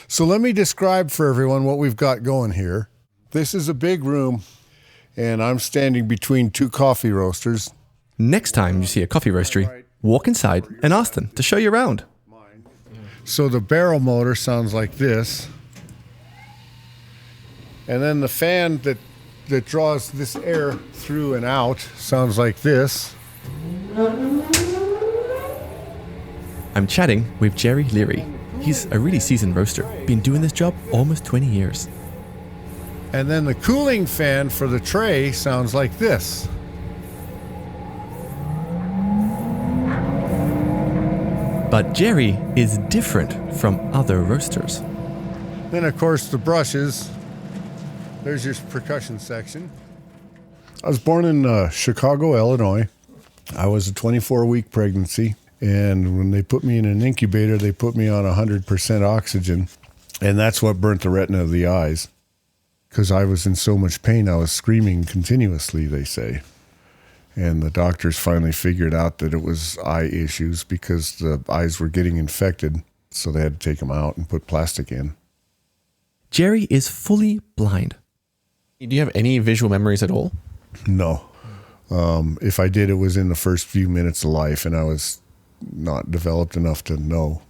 So let me describe for everyone what we've got going here. This is a big room, and I'm standing between two coffee roasters. Next time you see a coffee roastery, walk inside and ask them to show you around. So the barrel motor sounds like this. And then the fan that draws this air through and out sounds like this. I'm chatting with Gerry Leary. He's a really seasoned roaster, been doing this job almost 20 years. And then the cooling fan for the tray sounds like this. But Gerry is different from other roasters. Then, of course, the brushes. There's your percussion section. I was born in Chicago, Illinois. I was a 24-week pregnancy. And when they put me in an incubator, they put me on 100% oxygen. And that's what burnt the retina of the eyes. Because I was in so much pain, I was screaming continuously, they say. And the doctors finally figured out that it was eye issues because the eyes were getting infected. So they had to take them out and put plastic in. Gerry is fully blind. Do you have any visual memories at all? No. If I did, it was in the first few minutes of life, and I was not developed enough to know.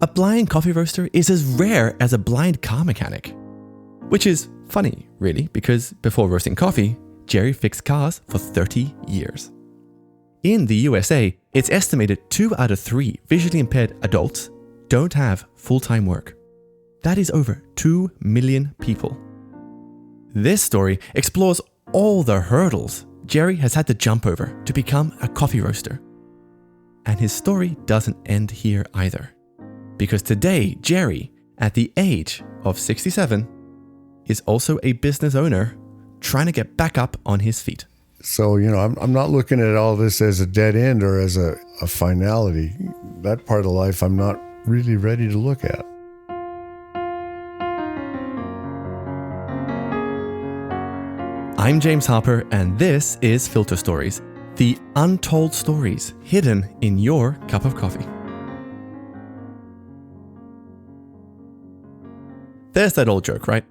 A blind coffee roaster is as rare as a blind car mechanic. Which is funny, really, because before roasting coffee, Gerry fixed cars for 30 years. In the USA, it's estimated 2 out of 3 visually impaired adults don't have full-time work. That is over 2 million people. This story explores all the hurdles Gerry has had to jump over to become a coffee roaster. And his story doesn't end here either. Because today, Gerry, at the age of 67, is also a business owner trying to get back up on his feet. So, I'm not looking at all this as a dead end or as a finality. That part of life I'm not really ready to look at. I'm James Harper, and this is Filter Stories, the untold stories hidden in your cup of coffee. There's that old joke, right?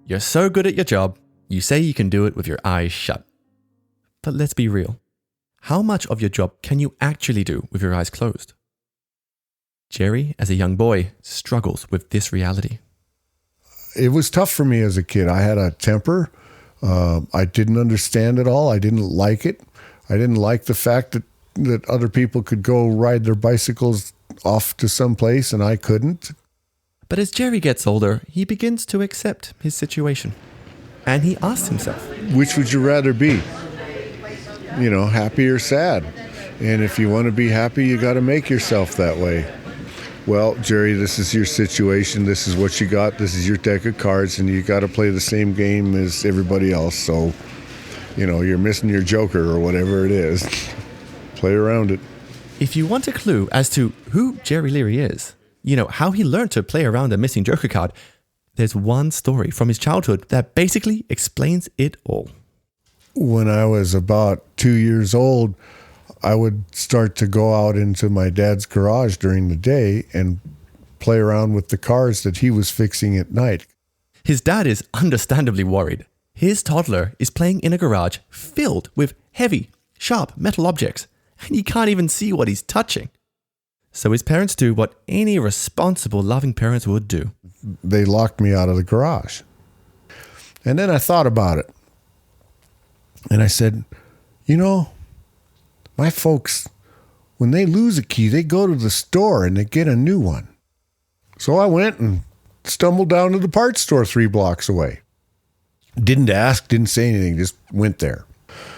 You're so good at your job, you say you can do it with your eyes shut. But let's be real. How much of your job can you actually do with your eyes closed? Gerry, as a young boy, struggles with this reality. It was tough for me as a kid. I had a temper. I didn't understand it all. I didn't like it. I didn't like the fact that other people could go ride their bicycles off to some place and I couldn't. But as Gerry gets older, he begins to accept his situation. And he asks himself, which would you rather be? Happy or sad? And if you want to be happy, you got to make yourself that way. Well, Gerry, this is your situation. This is what you got. This is your deck of cards, and you got to play the same game as everybody else. So, you're missing your joker or whatever it is. Play around it. If you want a clue as to who Gerry Leary is, how he learned to play around a missing joker card, there's one story from his childhood that basically explains it all. When I was about 2 years old, I would start to go out into my dad's garage during the day and play around with the cars that he was fixing at night. His dad is understandably worried. His toddler is playing in a garage filled with heavy, sharp metal objects, and he can't even see what he's touching. So his parents do what any responsible, loving parents would do. They locked me out of the garage. And then I thought about it. And I said, my folks, when they lose a key, they go to the store and they get a new one. So I went and stumbled down to the parts store 3 blocks away. Didn't ask, didn't say anything, just went there.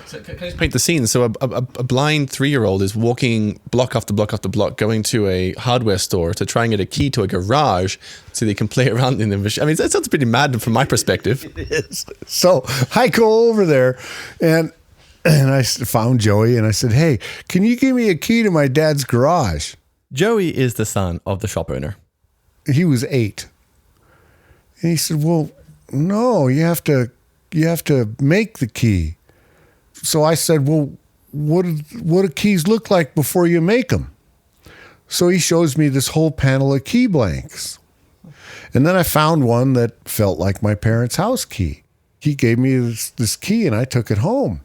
So can I just paint the scene? So a blind 3-year-old is walking block after block after block, going to a hardware store to try and get a key to a garage so they can play around in the machine. I mean, that sounds pretty mad from my perspective. It is. So I go over there and I found Joey and I said, hey, can you give me a key to my dad's garage? Joey is the son of the shop owner. He was 8. And he said, well, no, you have to make the key. So I said, well, what do keys look like before you make them? So he shows me this whole panel of key blanks. And then I found one that felt like my parents' house key. He gave me this key and I took it home.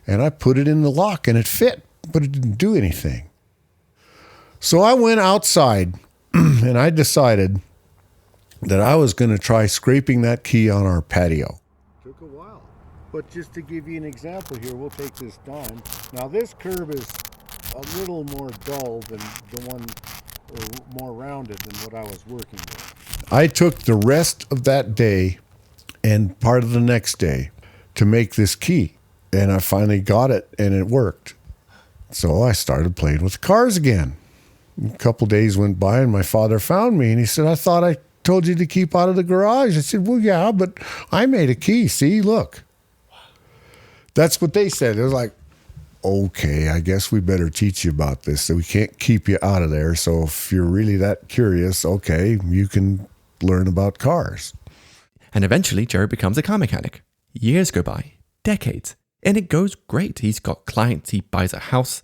And I put it in the lock and it fit, but it didn't do anything. So I went outside and I decided that I was going to try scraping that key on our patio. Took a while. But just to give you an example here, we'll take this dime. Now this curve is a little more dull than the one, or more rounded than what I was working with. I took the rest of that day and part of the next day to make this key. And I finally got it and it worked. So I started playing with cars again. A couple days went by and my father found me and he said, I thought I told you to keep out of the garage. I said, well, yeah, but I made a key. See, look. That's what they said. It was like, okay, I guess we better teach you about this. So we can't keep you out of there. So if you're really that curious, okay, you can learn about cars. And eventually, Gerry becomes a car mechanic. Years go by, decades, and it goes great. He's got clients, he buys a house.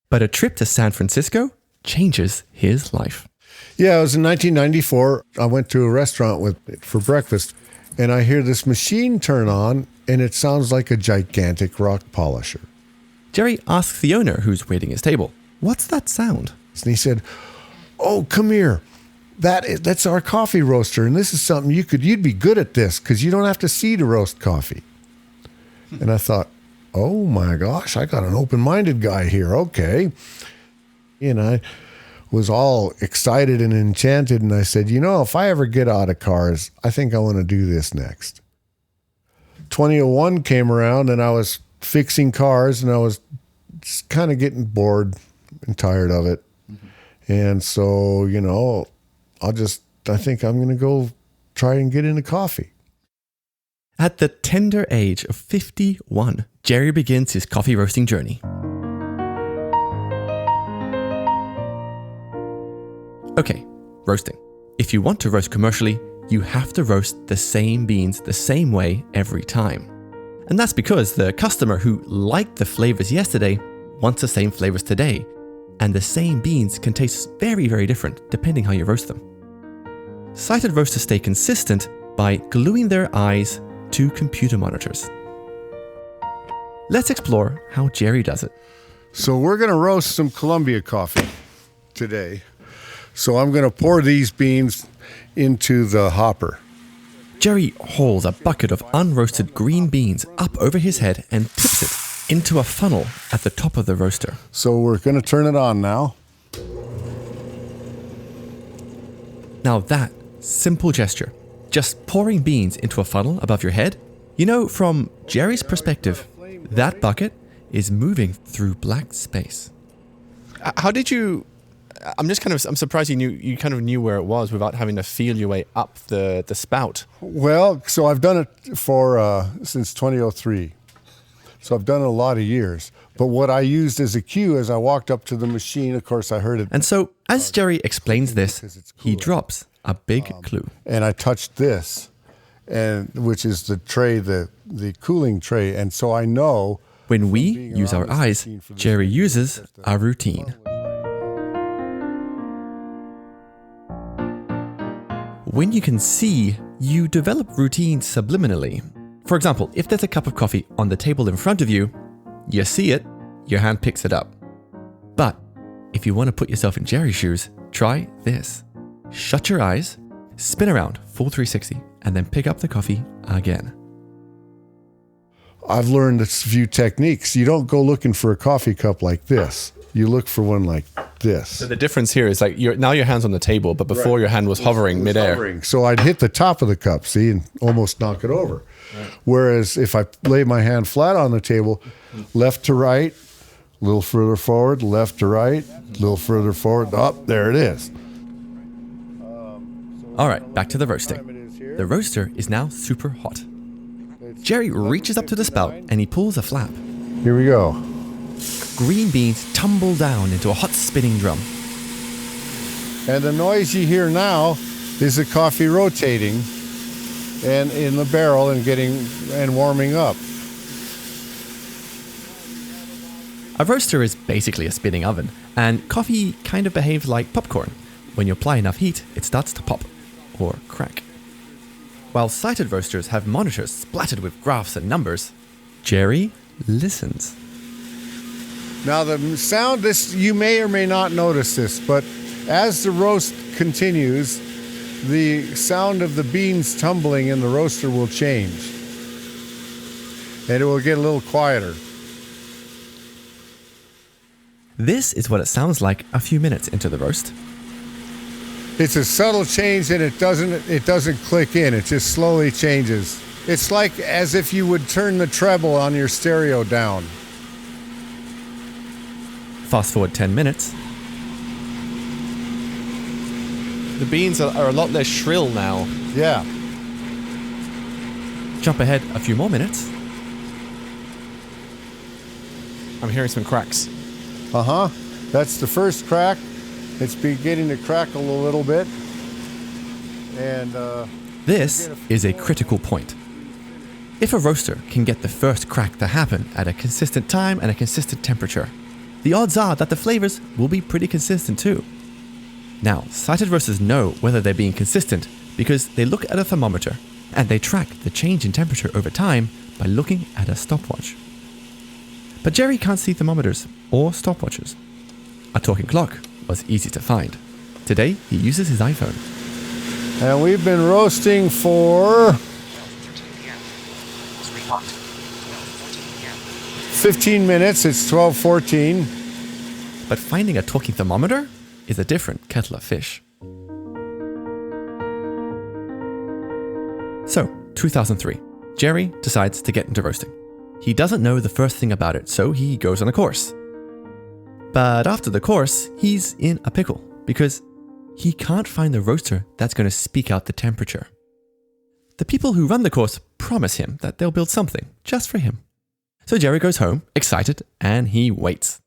But a trip to San Francisco changes his life. Yeah, it was in 1994. I went to a restaurant for breakfast, and I hear this machine turn on, and it sounds like a gigantic rock polisher. Gerry asks the owner, who's waiting his table, what's that sound? And he said, oh, come here. That's our coffee roaster, and this is something you'd be good at this because you don't have to see to roast coffee. And I thought, oh my gosh, I got an open-minded guy here. Okay. And I was all excited and enchanted, and I said, if I ever get out of cars, I think I want to do this next. 2001 came around, and I was fixing cars, and I was just kind of getting bored and tired of it. Mm-hmm. And so, I think I'm going to go try and get into coffee. At the tender age of 51, Gerry begins his coffee roasting journey. Okay, roasting. If you want to roast commercially, you have to roast the same beans the same way every time. And that's because the customer who liked the flavors yesterday wants the same flavors today. And the same beans can taste very, very different depending how you roast them. Sighted roasters stay consistent by gluing their eyes to computer monitors. Let's explore how Gerry does it. So we're going to roast some Colombia coffee today. So I'm going to pour these beans into the hopper. Gerry hauls a bucket of unroasted green beans up over his head and tips it into a funnel at the top of the roaster. So we're going to turn it on now. Now that simple gesture, just pouring beans into a funnel above your head, from Gerry's perspective, that bucket is moving through black space. How did you... I'm surprised you kind of knew where it was without having to feel your way up the spout. Well, so I've done it since 2003. So I've done it a lot of years. But what I used as a cue as I walked up to the machine, of course I heard it. And so as Gerry explains this, he drops a big clue. And I touched this, which is the tray, the cooling tray. And so I know... When we use our eyes, Gerry uses a routine. When you can see, you develop routines subliminally. For example, if there's a cup of coffee on the table in front of you, you see it, your hand picks it up. But if you want to put yourself in Gerry's shoes, try this. Shut your eyes, spin around full 360, and then pick up the coffee again. I've learned a few techniques. You don't go looking for a coffee cup like this. You look for one like this. So the difference here is like now your hand's on the table, but before your hand was hovering midair. So I'd hit the top of the cup, see, and almost knock it over. Right. Whereas if I lay my hand flat on the table, left to right, a little further forward, left to right, a little further forward, up, there it is. All right, back to the roasting. The roaster is now super hot. Gerry reaches up to the spout and he pulls a flap. Here we go. Green beans tumble down into a hot spinning drum. And the noise you hear now is the coffee rotating and in the barrel and warming up. A roaster is basically a spinning oven, and coffee kind of behaves like popcorn. When you apply enough heat, it starts to pop, or crack. While sighted roasters have monitors splattered with graphs and numbers, Gerry listens. Now the sound, this you may or may not notice this, but as the roast continues, the sound of the beans tumbling in the roaster will change. And it will get a little quieter. This is what it sounds like a few minutes into the roast. It's a subtle change and it doesn't click in, it just slowly changes. It's like as if you would turn the treble on your stereo down. Fast forward 10 minutes. The beans are a lot less shrill now. Yeah. Jump ahead a few more minutes. I'm hearing some cracks. That's the first crack. It's beginning to crackle a little bit. And This is a critical point. If a roaster can get the first crack to happen at a consistent time and a consistent temperature, the odds are that the flavors will be pretty consistent too. Now, sighted roasters know whether they're being consistent because they look at a thermometer and they track the change in temperature over time by looking at a stopwatch. But Gerry can't see thermometers or stopwatches. A talking clock was easy to find. Today, he uses his iPhone. And we've been roasting for 15 minutes. It's 12:14. But finding a talking thermometer is a different kettle of fish. So, 2003, Gerry decides to get into roasting. He doesn't know the first thing about it, so he goes on a course. But after the course, he's in a pickle because he can't find the roaster that's going to speak out the temperature. The people who run the course promise him that they'll build something just for him. So Gerry goes home, excited, and he waits.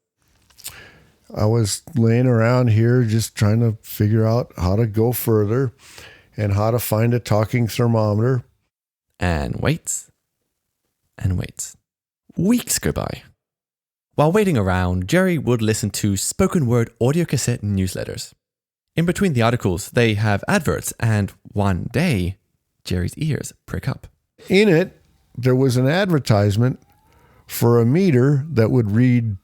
I was laying around here just trying to figure out how to go further and how to find a talking thermometer. And waits. And waits. Weeks go by. While waiting around, Gerry would listen to spoken word audio cassette newsletters. In between the articles, they have adverts, and one day, Gerry's ears prick up. In it, there was an advertisement for a meter that would read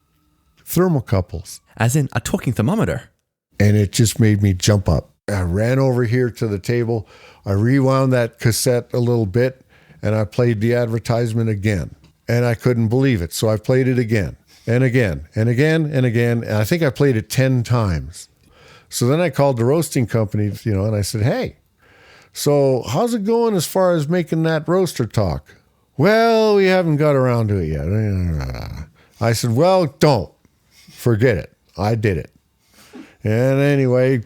thermocouples. As in a talking thermometer. And it just made me jump up. I ran over here to the table. I rewound that cassette a little bit, and I played the advertisement again. And I couldn't believe it. So I played it again and again and again and again. And I think I played it 10 times. So then I called the roasting company, and I said, hey, so how's it going as far as making that roaster talk? Well, we haven't got around to it yet. I said, well, don't. Forget it. I did it. And anyway,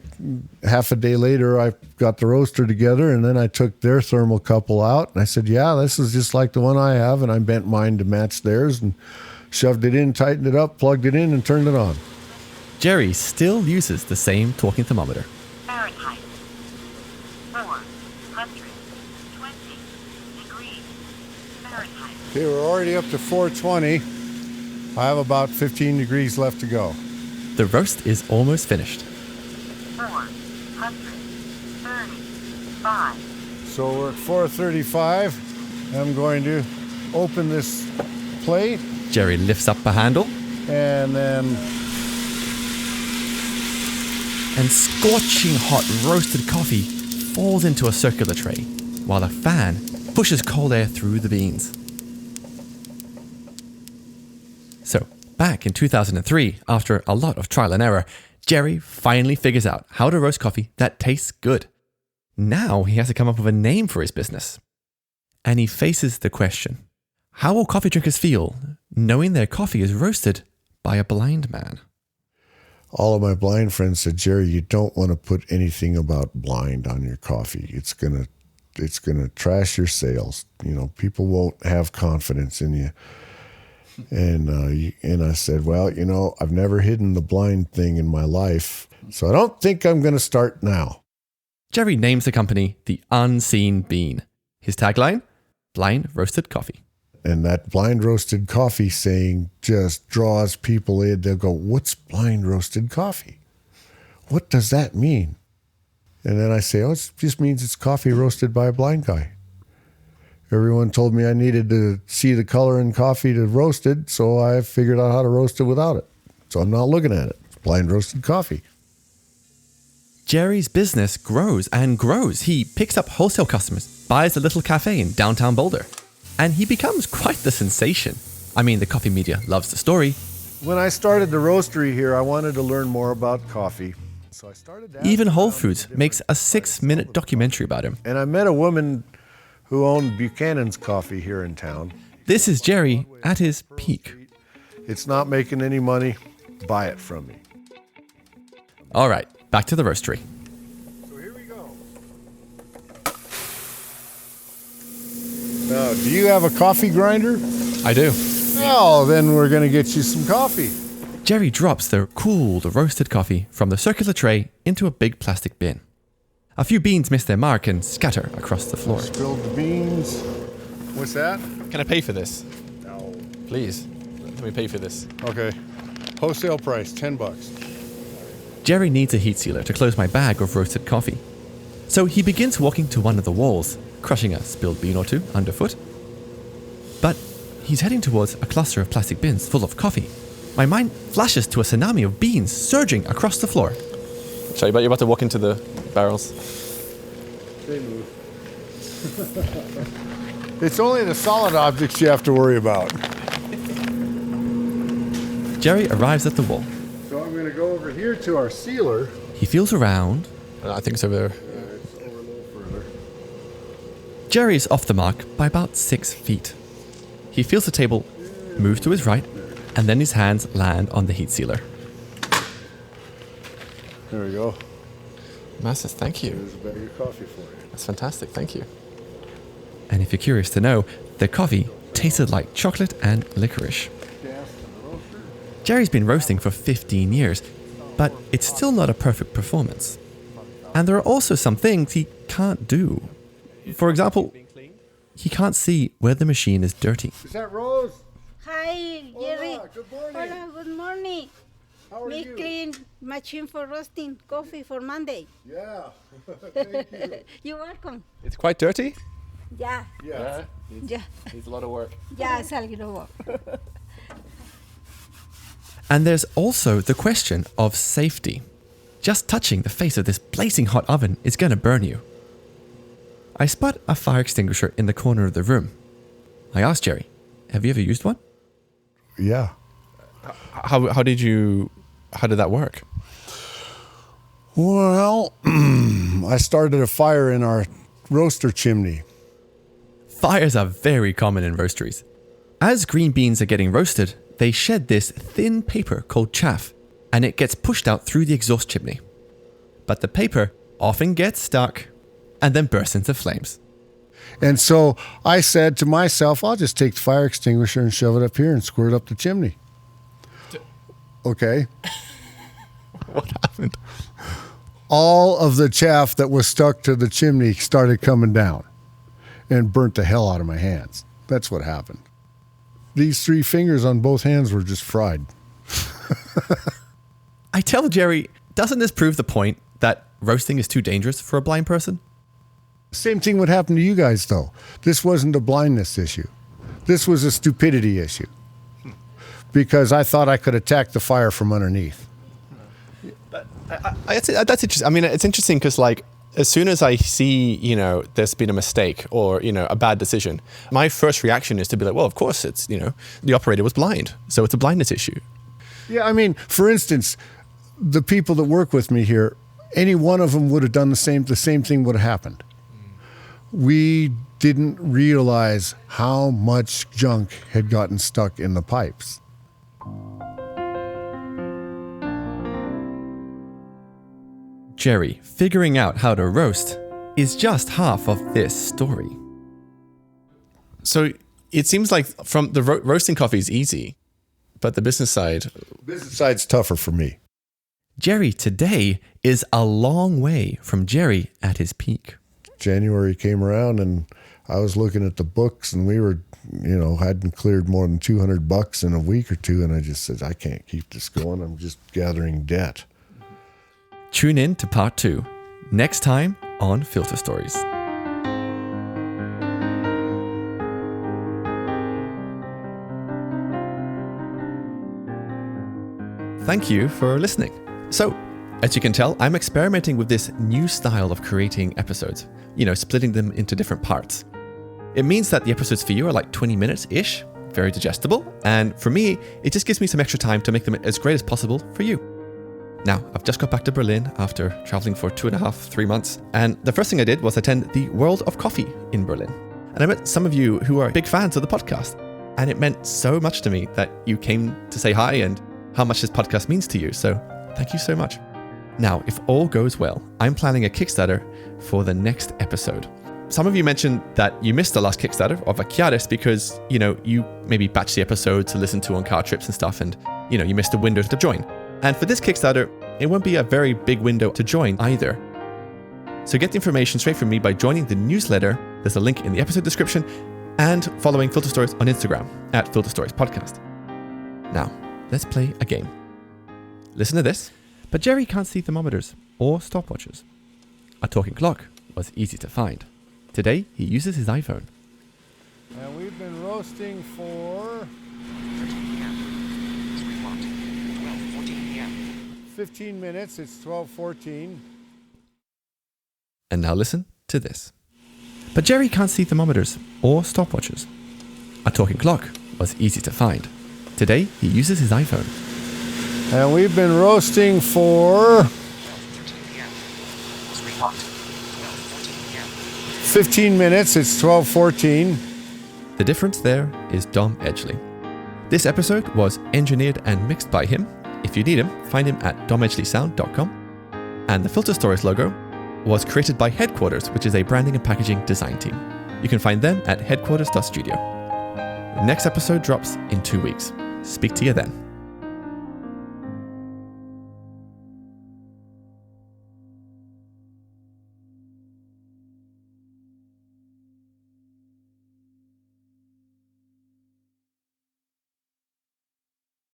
half a day later, I got the roaster together, and then I took their thermocouple out. And I said, yeah, this is just like the one I have. And I bent mine to match theirs and shoved it in, tightened it up, plugged it in, and turned it on. Gerry still uses the same talking thermometer. Fahrenheit. 420 degrees Fahrenheit. Okay, we're already up to 420. I have about 15 degrees left to go. The roast is almost finished. 435. So we're at 435. I'm going to open this plate Gerry lifts up a handle, and then and scorching hot roasted coffee falls into a circular tray, while a fan pushes cold air through the beans. So, back in 2003, after a lot of trial and error, Gerry finally figures out how to roast coffee that tastes good. Now he has to come up with a name for his business. And he faces the question, how will coffee drinkers feel knowing their coffee is roasted by a blind man? all of my blind friends said, Gerry, you don't want to put anything about blind on your coffee. It's gonna trash your sales. You know, people won't have confidence in you. And I said, well, you know, I've never hidden the blind thing in my life, so I don't think I'm going to start now. Gerry names the company The Unseen Bean. His tagline, blind roasted coffee. And that blind roasted coffee saying just draws people in. They'll go, what's blind roasted coffee? What does that mean? And then I say, oh, it just means it's coffee roasted by a blind guy. Everyone told me I needed to see the color in coffee to roast it, so I figured out how to roast it without it. So I'm not looking at it. It's blind roasted coffee. Gerry's business grows and grows. He picks up wholesale customers, buys a little cafe in downtown Boulder, and he becomes quite the sensation. I mean, the coffee media loves the story. When I started the roastery here, I wanted to learn more about coffee. So I started to ask Even Whole around Foods different makes a 6-minute documentary about him. And I met a woman who owned Buchanan's Coffee here in town. This is Gerry at his peak. It's not making any money. Buy it from me. All right, back to the roastery. So here we go. Now, do you have a coffee grinder? I do. Oh, then we're going to get you some coffee. Gerry drops the cooled roasted coffee from the circular tray into a big plastic bin. A few beans miss their mark and scatter across the floor. Spilled the beans. What's that? Can I pay for this? No. Please, let me pay for this. Okay. Wholesale price, $10. Gerry needs a heat sealer to close my bag of roasted coffee. So he begins walking to one of the walls, crushing a spilled bean or two underfoot. But he's heading towards a cluster of plastic bins full of coffee. My mind flashes to a tsunami of beans surging across the floor. So you're about to walk into the barrels. They move. It's only the solid objects you have to worry about. Gerry arrives at the wall. So I'm going to go over here to our sealer. He feels around. I think it's over there. It's over a little further. Gerry is off the mark by about 6 feet. He feels the table move to his right, and then his hands land on the heat sealer. There we go. Masters, thank you. There's a bag of coffee for you. That's fantastic. Thank you. And if you're curious to know, the coffee tasted like chocolate and licorice. Gerry's been roasting for 15 years, but it's still not a perfect performance. And there are also some things he can't do. For example, he can't see where the machine is dirty. Is that Rose? Hi, Gerry. Hola, good morning. Hola, good morning. How are Me you? clean machine for roasting coffee for Monday. Yeah. Thank you. You're welcome. It's quite dirty. Yeah, Yeah. yeah, Needs a lot of work. yeah, it's a little work. And there's also the question of safety. Just touching the face of this blazing hot oven is going to burn you. I spot a fire extinguisher in the corner of the room. I asked Gerry, have you ever used one? Yeah. How did that work? Well, I started a fire in our roaster chimney. Fires are very common in roasteries. As green beans are getting roasted, they shed this thin paper called chaff, and it gets pushed out through the exhaust chimney. But the paper often gets stuck and then bursts into flames. And so I said to myself, I'll just take the fire extinguisher and shove it up here and squirt up the chimney. Okay. What happened? All of the chaff that was stuck to the chimney started coming down and burnt the hell out of my hands. That's what happened. These 3 fingers on both hands were just fried. I tell Gerry, doesn't this prove the point that roasting is too dangerous for a blind person? Same thing would happen to you guys, though. This wasn't a blindness issue. This was a stupidity issue. Because I thought I could attack the fire from underneath. That's interesting. I mean, it's interesting because, like, as soon as I see, there's been a mistake or, a bad decision, my first reaction is to be like, well, of course it's, the operator was blind. So it's a blindness issue. Yeah, I mean, for instance, the people that work with me here, any one of them would have done the same thing would have happened. We didn't realize how much junk had gotten stuck in the pipes. Gerry figuring out how to roast is just half of this story. So it seems like from the roasting coffee is easy, but the business side. Business side's tougher for me. Gerry today is a long way from Gerry at his peak. January came around and I was looking at the books, and we were, hadn't cleared more than $200 in a week or two, and I just said, I can't keep this going. I'm just gathering debt. Tune in to part 2 next time on Filter Stories. Thank you for listening. So, as you can tell, I'm experimenting with this new style of creating episodes, splitting them into different parts. It means that the episodes for you are like 20 minutes-ish, very digestible, and for me, it just gives me some extra time to make them as great as possible for you. Now, I've just got back to Berlin after traveling for 2.5-3 months, and the first thing I did was attend the World of Coffee in Berlin. And I met some of you who are big fans of the podcast, and it meant so much to me that you came to say hi and how much this podcast means to you, so thank you so much. Now, if all goes well, I'm planning a Kickstarter for the next episode. Some of you mentioned that you missed the last Kickstarter of Achiaris because, you maybe batch the episodes to listen to on car trips and stuff, and, you missed a window to join. And for this Kickstarter, it won't be a very big window to join either. So get the information straight from me by joining the newsletter. There's a link in the episode description, and following Filter Stories on Instagram at Filter Stories Podcast. Now, let's play a game. Listen to this. But Gerry can't see thermometers or stopwatches. A talking clock was easy to find. Today, he uses his iPhone. And we've been roasting for 15 minutes. It's 12:14. And now listen to this. But Gerry can't see thermometers or stopwatches. A talking clock was easy to find. Today, he uses his iPhone. And we've been roasting for 15 minutes. It's 12:14. The difference there is Dom Edgley. This episode was engineered and mixed by him. If you need him, find him at domedgleysound.com. And the Filter Stories logo was created by Headquarters, which is a branding and packaging design team. You can find them at headquarters.studio. The next episode drops in 2 weeks. Speak to you then.